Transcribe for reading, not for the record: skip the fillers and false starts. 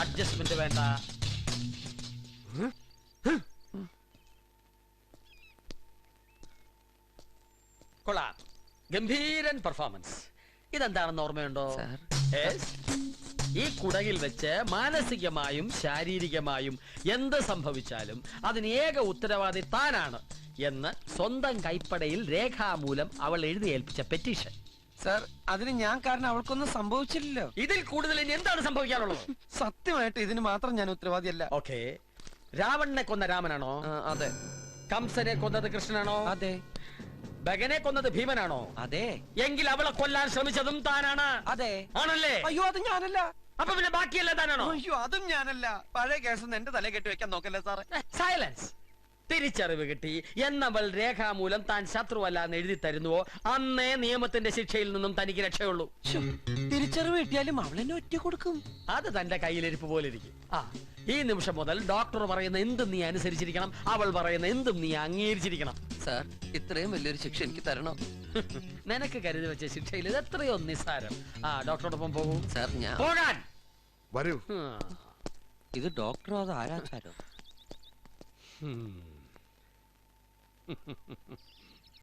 Adjustment വേണ്ട. കൊള്ളാം, ഗംഭീരൻ performance. ഇതെന്താണെന്ന് ഓർമ്മയുണ്ടോ? ഈ കുടകിൽ വെച്ച് മാനസികമായും ശാരീരികമായും എന്ത് സംഭവിച്ചാലും അതിന് ഏക ഉത്തരവാദി താനാണ് എന്ന് സ്വന്തം കൈപ്പടയിൽ രേഖാമൂലം അവൾ എഴുതി ഏൽപ്പിച്ച പെറ്റീഷൻ. സാർ, അതിന് ഞാൻ കാരണം അവൾക്കൊന്നും സംഭവിച്ചില്ലല്ലോ. ഇതിൽ കൂടുതൽ ഇനി എന്താണ് സംഭവിക്കാനുള്ളത്? സത്യമായിട്ട് ഇതിന് മാത്രം ഞാൻ ഉത്തരവാദിയല്ല. ഓക്കെ, രാവണനെ കൊന്ന രാമനാണോ? അതെ. കംസനെ കൊന്നത് കൃഷ്ണനാണോ? അതെ. ഭഗനെ കൊന്നത് ഭീമനാണോ? അതെ. എങ്കിൽ അവളെ കൊല്ലാൻ ശ്രമിച്ചതും താനാണ്? അതെ. ആണല്ലേ? അയ്യോ, അത് ഞാനല്ല. അപ്പൊ പിന്നെ ബാക്കിയല്ല താനാണോ? അയ്യോ, അതും ഞാനല്ല. പഴയ കേസ് എന്റെ തലേ കെട്ടി വെക്കാൻ നോക്കല്ലേ സാറേ. സൈലൻസ്. തിരിച്ചറിവ് കിട്ടി എന്നവൾ രേഖാമൂലം താൻ ശത്രുവല്ല എന്ന് എഴുതി തരുന്നുവോ അന്നേ നിയമത്തിന്റെ ശിക്ഷയിൽ നിന്നും തനിക്ക് രക്ഷയുള്ളൂ. തിരിച്ചറിവ് കിട്ടിയാലും അവൾ എന്നെ ഒറ്റ കൊടുക്കും. അത് തന്റെ കയ്യിലിരിപ്പ് പോലെ ഇരിക്കും. ഈ നിമിഷം മുതൽ ഡോക്ടർ പറയുന്ന എന്തും നീ അനുസരിച്ചിരിക്കണം, അവൾ പറയുന്ന എന്തും നീ അംഗീകരിച്ചിരിക്കണം. സാർ, ഇത്രയും വലിയൊരു ശിക്ഷ എനിക്ക് തരണം. നിനക്ക് കരുതി വെച്ച ശിക്ഷയിൽ ഇത് എത്രയോ നിസ്സാരം. ഡോക്ടറോടൊപ്പം പോകൂ. സാർ, ഞാൻ പോകാൻ വരൂ. ഇത് ഡോക്ടറോ അത് ആരാച്ചാരോ?